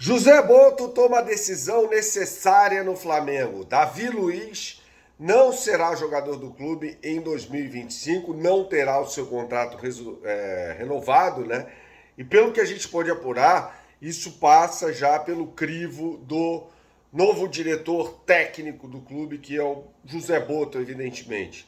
José Boto toma a decisão necessária no Flamengo. Davi Luiz não será jogador do clube em 2025, não terá o seu contrato renovado, né? E pelo que a gente pode apurar, isso passa já pelo crivo do novo diretor técnico do clube, que é o José Boto, evidentemente.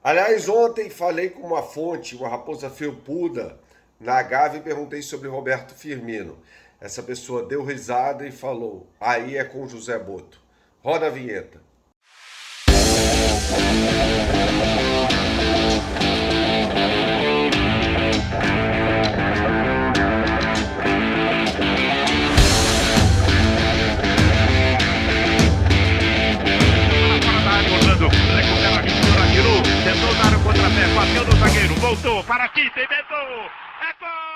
Aliás, ontem falei com uma fonte, uma raposa felpuda, na Gávea e perguntei sobre Roberto Firmino. Essa pessoa deu risada e falou: aí é com José Boto. Roda a vinheta. Tentou dar o contrapé, bateu no zagueiro, voltou para aqui, tem medo, é gol!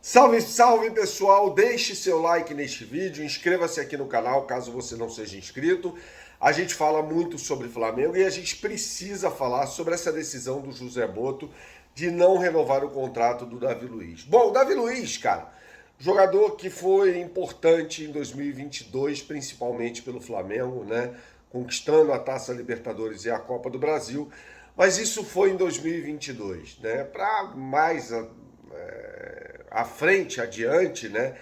Salve, salve pessoal, deixe seu like neste vídeo, inscreva-se aqui no canal caso você não seja inscrito. A gente fala muito sobre Flamengo e a gente precisa falar sobre essa decisão do José Boto de não renovar o contrato do Davi Luiz. Bom, o Davi Luiz, cara, jogador que foi importante em 2022, principalmente pelo Flamengo, né? Conquistando a Taça Libertadores e a Copa do Brasil, mas isso foi em 2022, né? Para mais à frente, adiante, né?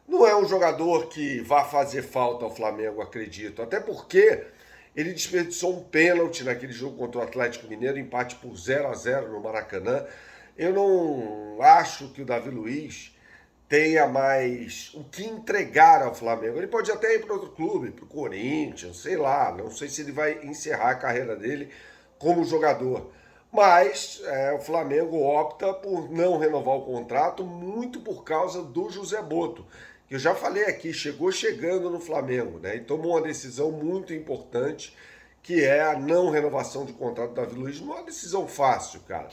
Não é um jogador que vá fazer falta ao Flamengo, acredito. Até porque ele desperdiçou um pênalti naquele jogo contra o Atlético Mineiro, empate por 0-0 no Maracanã. Eu não acho que o Davi Luiz tenha mais o que entregar ao Flamengo. Ele pode até ir para outro clube, para o Corinthians, sei lá. Não sei se ele vai encerrar a carreira dele como jogador. Mas o Flamengo opta por não renovar o contrato muito por causa do José Boto, que eu já falei aqui, chegou chegando no Flamengo, né? E tomou uma decisão muito importante, que é a não renovação de contrato do Davi Luiz. Não é uma decisão fácil, cara,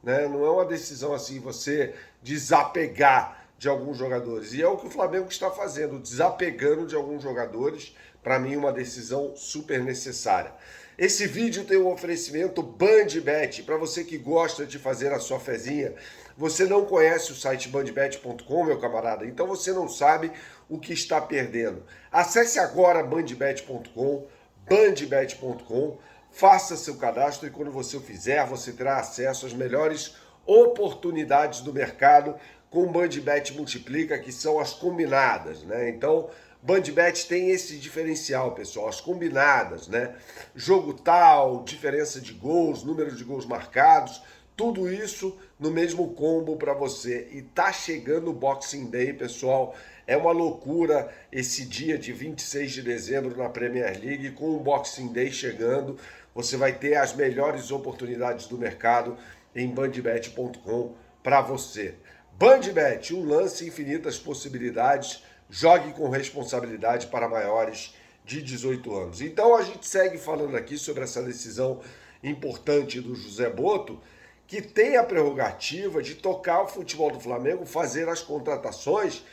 né? Não é uma decisão assim, você desapegar de alguns jogadores. E é o que o Flamengo está fazendo, desapegando de alguns jogadores. Para mim, uma decisão super necessária. Esse vídeo tem um oferecimento BandBet, para você que gosta de fazer a sua fezinha. Você não conhece o site bandbet.com, meu camarada, então você não sabe o que está perdendo. Acesse agora bandbet.com, faça seu cadastro e quando você o fizer, você terá acesso às melhores oportunidades do mercado com o BandBet Multiplica, que são as combinadas, né? Então, BandBet tem esse diferencial, pessoal, as combinadas, né? Jogo tal, diferença de gols, número de gols marcados, tudo isso no mesmo combo para você. E tá chegando o Boxing Day, pessoal. É uma loucura esse dia de 26 de dezembro na Premier League, com o Boxing Day chegando. Você vai ter as melhores oportunidades do mercado em bandbet.com para você. BandBet, um lance, infinitas possibilidades. Jogue com responsabilidade para maiores de 18 anos. Então a gente segue falando aqui sobre essa decisão importante do José Boto, que tem a prerrogativa de tocar o futebol do Flamengo, fazer as contratações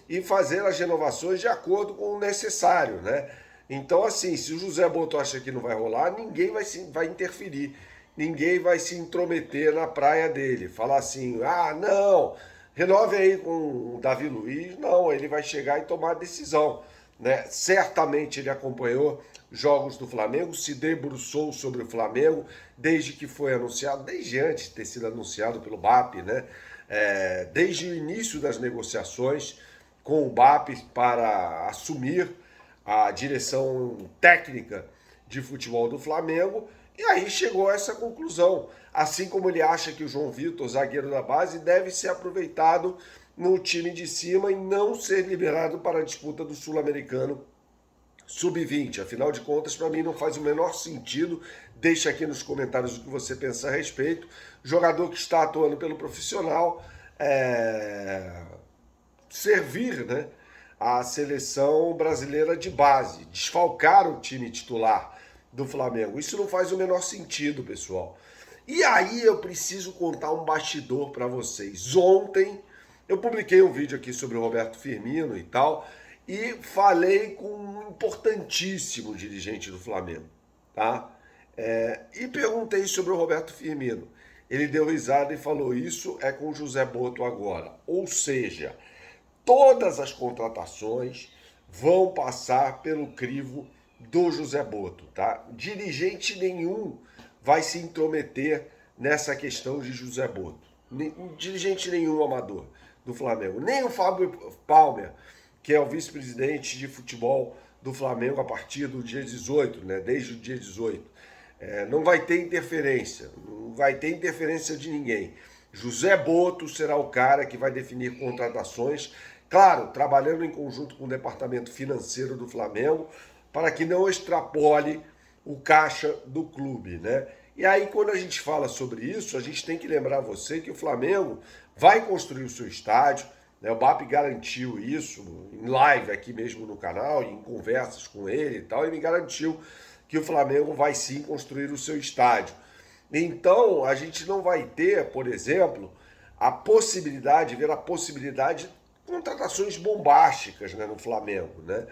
e fazer as renovações de acordo com o necessário, né? Então, assim, se o José Boto acha que não vai rolar, ninguém vai interferir, ninguém vai se intrometer na praia dele, falar assim, ah, não, renove aí com o Davi Luiz. Não, ele vai chegar e tomar a decisão, né? Certamente ele acompanhou jogos do Flamengo, se debruçou sobre o Flamengo desde que foi anunciado, desde antes de ter sido anunciado pelo BAP, né? Desde o início das negociações com o BAP para assumir a direção técnica de futebol do Flamengo. E aí chegou a essa conclusão. Assim como ele acha que o João Vitor, zagueiro da base, deve ser aproveitado no time de cima e não ser liberado para a disputa do Sul-Americano Sub-20. Afinal de contas, para mim não faz o menor sentido. Deixa aqui nos comentários o que você pensa a respeito. Jogador que está atuando pelo profissional, servir, né, a seleção brasileira de base, desfalcar o time titular do Flamengo. Isso não faz o menor sentido, pessoal. E aí eu preciso contar um bastidor para vocês. Ontem eu publiquei um vídeo aqui sobre o Roberto Firmino e tal, e falei com um importantíssimo dirigente do Flamengo, tá? E perguntei sobre o Roberto Firmino. Ele deu risada e falou, isso é com o José Boto agora. Ou seja, todas as contratações vão passar pelo crivo do José Botto, tá? Dirigente nenhum vai se intrometer nessa questão de José Botto. Dirigente nenhum amador do Flamengo. Nem o Fábio Palmer, que é o vice-presidente de futebol do Flamengo a partir do dia 18, né? Desde o dia 18. Não vai ter interferência, não vai ter interferência de ninguém. José Botto será o cara que vai definir contratações, claro, trabalhando em conjunto com o departamento financeiro do Flamengo, para que não extrapole o caixa do clube, né? E aí, quando a gente fala sobre isso, a gente tem que lembrar você que o Flamengo vai construir o seu estádio, né? O BAP garantiu isso em live aqui mesmo no canal, em conversas com ele e tal, e me garantiu que o Flamengo vai sim construir o seu estádio. Então, a gente não vai ter, por exemplo, ver a possibilidade de contratações bombásticas, né, no Flamengo, né?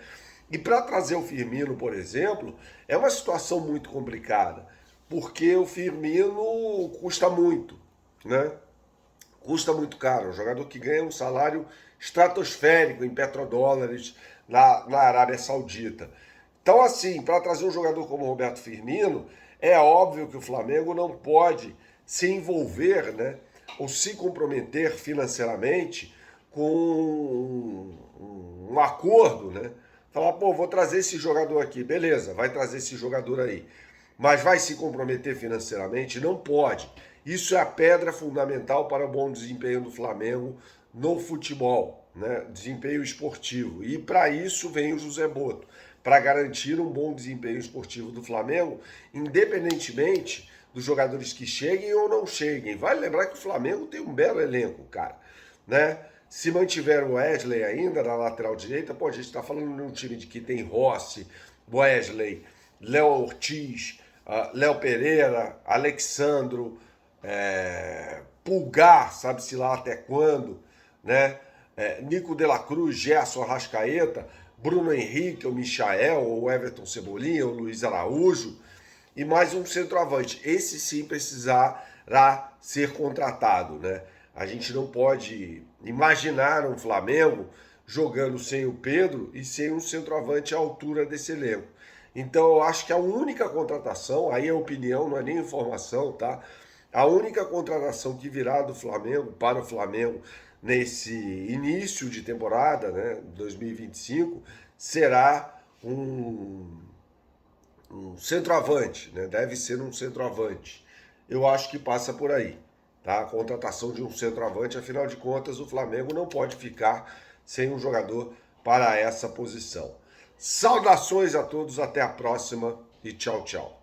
E para trazer o Firmino, por exemplo, é uma situação muito complicada, porque o Firmino custa muito, né? Custa muito caro, um jogador que ganha um salário estratosférico em petrodólares na Arábia Saudita. Então, assim, para trazer um jogador como o Roberto Firmino, é óbvio que o Flamengo não pode se envolver, né, ou se comprometer financeiramente com um acordo, né? Falar, pô, vou trazer esse jogador aqui, beleza, vai trazer esse jogador aí. Mas vai se comprometer financeiramente? Não pode. Isso é a pedra fundamental para o bom desempenho do Flamengo no futebol, né? Desempenho esportivo. E para isso vem o José Botto, para garantir um bom desempenho esportivo do Flamengo, independentemente dos jogadores que cheguem ou não cheguem. Vale lembrar que o Flamengo tem um belo elenco, cara, né? Se mantiver o Wesley ainda na lateral direita, pô, a gente está falando de um time que tem Rossi, Wesley, Léo Ortiz, Léo Pereira, Alexandro, Pulgar, sabe-se lá até quando, né? Nico de la Cruz, Gerson Arrascaeta, Bruno Henrique, o Michael, o Everton Cebolinha, o Luiz Araújo e mais um centroavante. Esse sim precisará ser contratado, né? A gente não pode imaginar um Flamengo jogando sem o Pedro e sem um centroavante à altura desse elenco. Então eu acho que a única contratação, aí é opinião, não é nem informação, tá? A única contratação que virá do Flamengo para o Flamengo nesse início de temporada, né, 2025, será um centroavante, né? Deve ser um centroavante. Eu acho que passa por aí, tá? A contratação de um centroavante, afinal de contas, o Flamengo não pode ficar sem um jogador para essa posição. Saudações a todos, até a próxima e tchau, tchau.